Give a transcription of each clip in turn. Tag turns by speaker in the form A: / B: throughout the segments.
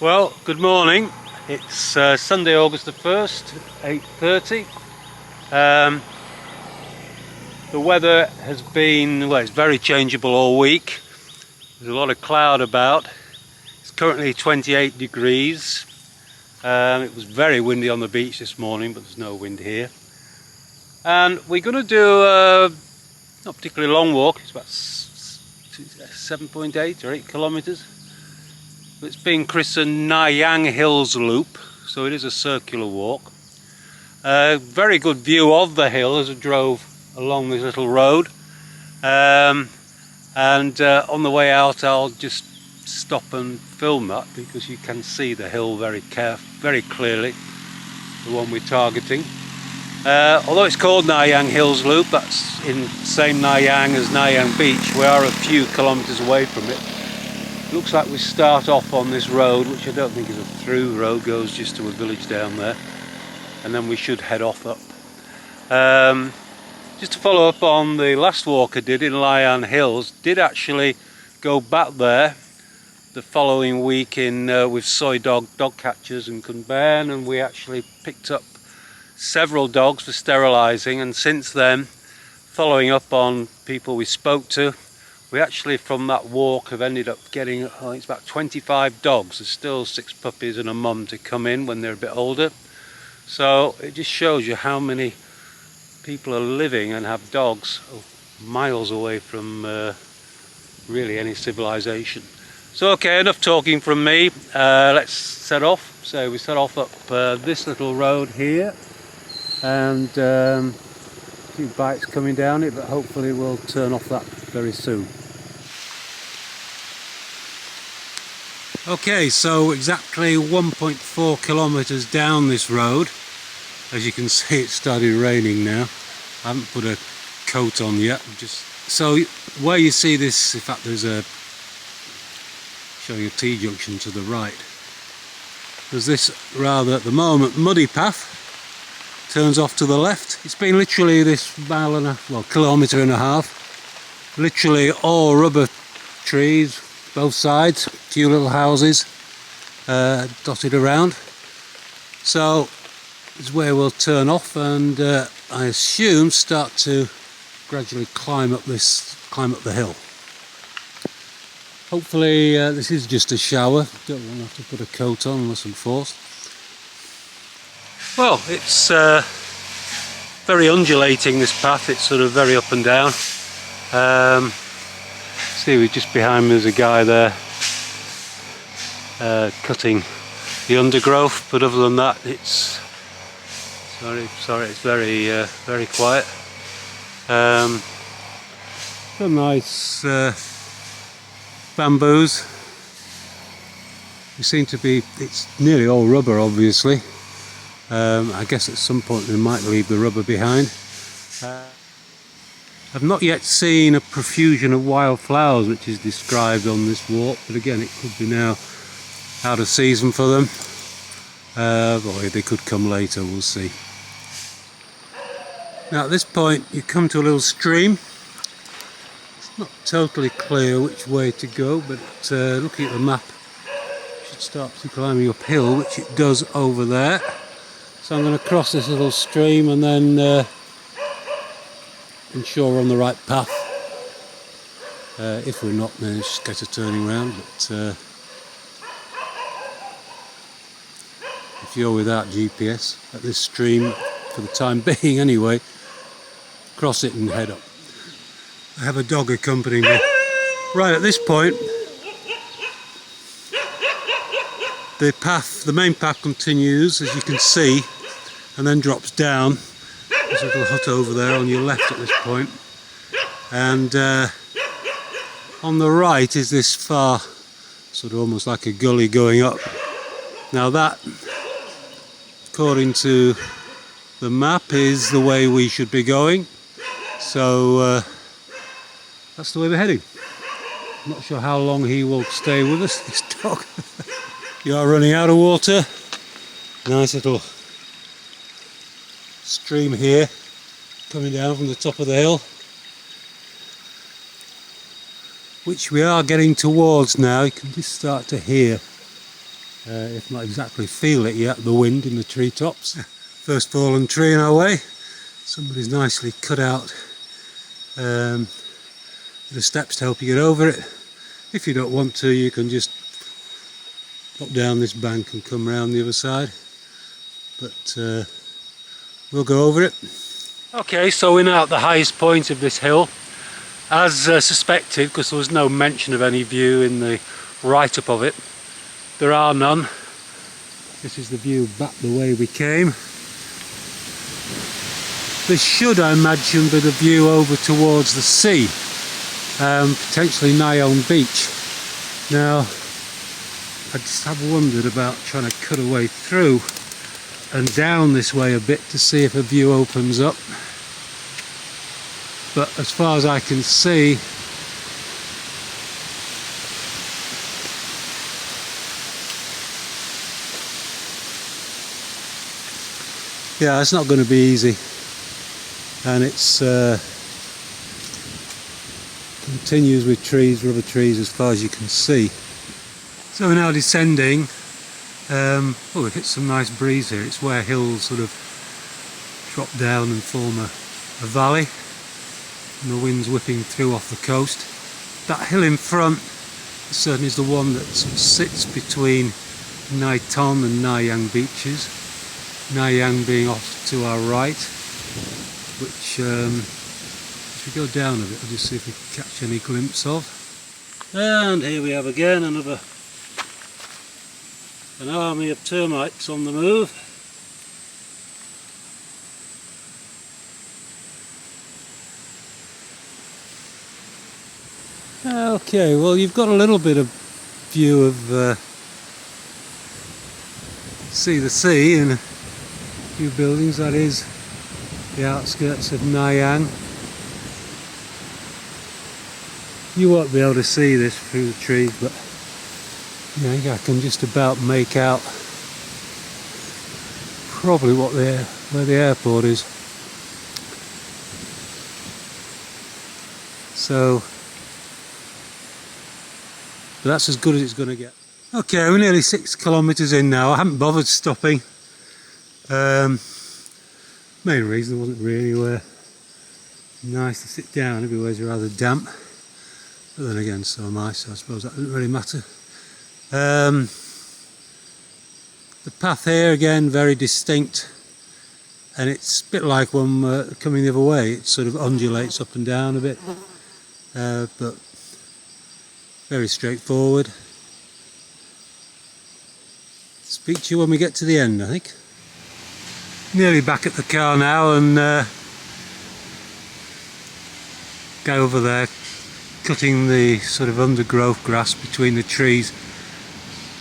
A: Well, good morning. It's Sunday, August the 1st, 8:30. The weather has been, well, it's very changeable all week. There's a lot of cloud about. It's currently 28 degrees. It was very windy on the beach this morning, but there's no wind here. And we're going to do a not particularly long walk. It's about 7.8 or 8 kilometers. It's been christened Nanyang Hills Loop, so it is a circular walk. Very good view of the hill as I drove along this little road. On the way out I'll just stop and film that because you can see the hill very clearly, the one we're targeting. Although it's called Nanyang Hills Loop, that's in the same Nanyang as Nanyang Beach. We are a few kilometres away from it. Looks like we start off on this road, which I don't think is a through road, goes just to a village down there, and then we should head off up. Just to follow up on the last walk I did in Nanyang Hills, did actually go back there the following week in with soy dog catchers and Kunban, and we actually picked up several dogs for sterilising, and since then, following up on people we spoke to, we actually from that walk have ended up getting, I think it's about 25 dogs. There's still 6 puppies and a mum to come in when they're a bit older. So it just shows you how many people are living and have dogs miles away from really any civilization. So okay, enough talking from me. Let's set off. So we set off up this little road here, and a few bikes coming down it, but hopefully we'll turn off that very soon. Okay, so exactly 1.4 kilometers down this road. As you can see, it started raining now. I haven't put a coat on yet. So where you see this, in fact there's showing a T-junction to the right. There's this rather, at the moment, muddy path. Turns off to the left. It's been literally this kilometre and a half. Literally all rubber trees, both sides, a few little houses dotted around. So it's where we'll turn off and I assume start to gradually climb up the hill. Hopefully this is just a shower. Don't want to have to put a coat on unless I'm forced. Well, it's very undulating, this path. It's sort of very up and down. See, just behind me there's a guy there cutting the undergrowth, but other than that it's it's very quiet. Some nice bamboos. They seem to be, it's nearly all rubber obviously. I guess at some point they might leave the rubber behind. I've not yet seen a profusion of wildflowers which is described on this walk, but again it could be now out of season for them. Or they could come later, we'll see. Now at this point you come to a little stream. It's not totally clear which way to go, but looking at the map you should start climbing uphill, which it does over there. So I'm going to cross this little stream and then ensure we're on the right path. If we're not, then just get a turning round. But if you're without GPS at this stream, for the time being anyway, cross it and head up. I have a dog accompanying me. Right at this point, the main path continues, as you can see, and then drops down. There's a little hut over there on your left at this point, and on the right is this far, sort of almost like a gully going up. Now that, according to the map, is the way we should be going, so that's the way we're heading. I'm not sure how long he will stay with us, this dog. You are running out of water. Nice little stream here coming down from the top of the hill, which we are getting towards now. You can just start to hear if not exactly feel it yet, the wind in the treetops. First fallen tree in our way. Somebody's nicely cut out the steps to help you get over it. If you don't want to, you can just pop down this bank and come round the other side, but we'll go over it. Okay, so we're now at the highest point of this hill, as suspected, because there was no mention of any view in the write-up of it. There are none. This is the view back the way we came. This should, I imagine, be the view over towards the sea, potentially Nyong Beach. Now, I just have wondered about trying to cut a way through and down this way a bit to see if a view opens up. But as far as I can see, yeah, it's not going to be easy, and it's continues with trees, rubber trees, as far as you can see. So we're now descending. Oh, we've hit some nice breeze here. It's where hills sort of drop down and form a valley, and the wind's whipping through off the coast. That hill in front certainly is the one that sort of sits between Nai Ton and Nyang beaches. Nyang being off to our right, which as we go down a bit, I'll just see if we can catch any glimpse of. And here we have again an army of termites on the move. Okay, well, you've got a little bit of view of see the sea and a few buildings. That is the outskirts of Nyang. You won't be able to see this through the trees, but I think I can just about make out probably where the airport is. So, but that's as good as it's going to get. Okay, we're nearly 6 kilometres in now. I haven't bothered stopping. Main reason, there wasn't really anywhere nice to sit down. Everywhere's rather damp. But then again, so am I, so I suppose that doesn't really matter. The path here again very distinct, and it's a bit like when coming the other way. It sort of undulates up and down a bit, but very straightforward. Speak to you when we get to the end, I think. Nearly back at the car now, and go over there cutting the sort of undergrowth grass between the trees.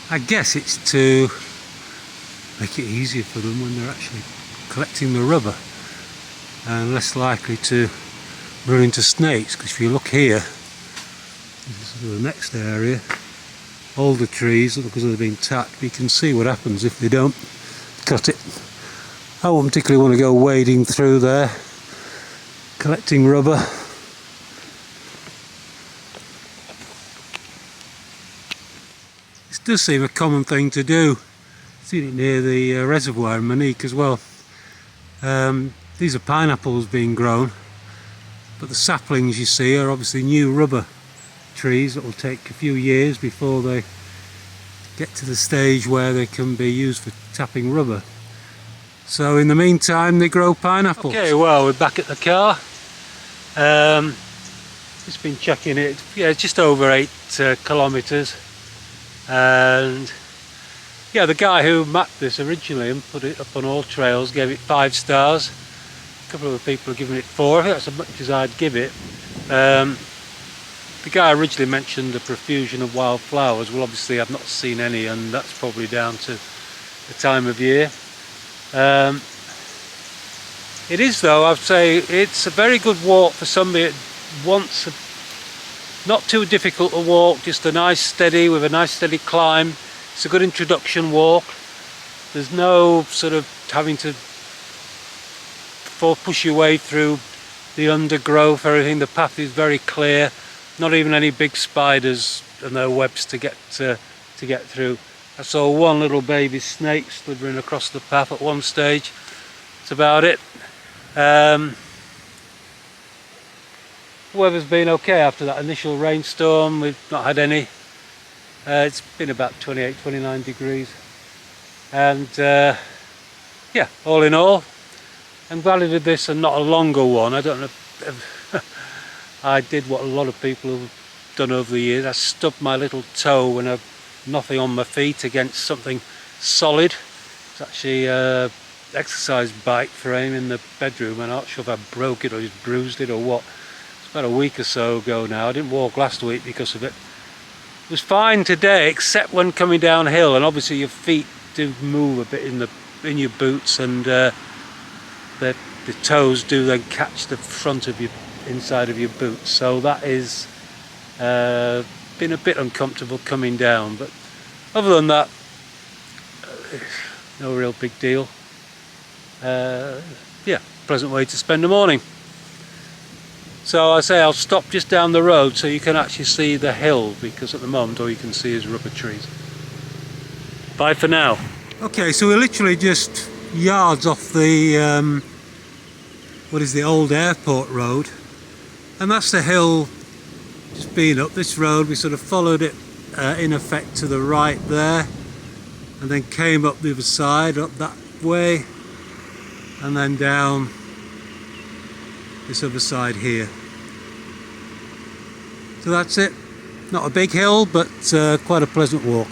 A: I guess it's to make it easier for them when they're actually collecting the rubber, and less likely to run into snakes, because if you look here, this is sort of the next area, all the trees look as though they've been tapped, but you can see what happens if they don't cut it. I wouldn't particularly want to go wading through there collecting rubber. This does seem a common thing to do. I've seen it near the reservoir in Monique as well. These are pineapples being grown, but the saplings you see are obviously new rubber trees that will take a few years before they get to the stage where they can be used for tapping rubber. So in the meantime they grow pineapples. Okay, well, we're back at the car. Just been checking it. Yeah, it's just over 8 kilometres. And yeah, the guy who mapped this originally and put it up on All Trails gave it 5 stars. A couple of people have given it 4. I think that's as much as I'd give it. The guy originally mentioned a profusion of wildflowers. Well, obviously I've not seen any, and that's probably down to the time of year. It is, though, I'd say it's a very good walk for somebody that wants not too difficult to walk, just a nice steady, with a nice steady climb. It's a good introduction walk. There's no sort of having to push your way through the undergrowth or anything. The path is very clear, not even any big spiders and their webs to get through. I saw one little baby snake slithering across the path at one stage. That's about it. Weather's been okay after that initial rainstorm. We've not had any. It's been about 28, 29 degrees. And yeah, all in all, I'm glad I did this and not a longer one. I don't know if I did what a lot of people have done over the years. I stubbed my little toe when I've nothing on my feet against something solid. It's actually an exercise bike frame in the bedroom. I'm not sure if I broke it or just bruised it or what. It's about a week or so ago now. I didn't walk last week because of it. It was fine today, except when coming downhill, and obviously your feet do move a bit in your boots, and the toes do then catch the front of your inside of your boots. So that is been a bit uncomfortable coming down, but other than that, no real big deal. Yeah, pleasant way to spend the morning. So I say I'll stop just down the road so you can actually see the hill, because at the moment all you can see is rubber trees. Bye for now. Okay, so we're literally just yards off the what is the old airport road, and that's the hill just being up this road. We sort of followed it in effect to the right there, and then came up the other side, up that way, and then down this other side here. So that's it. Not a big hill, but quite a pleasant walk.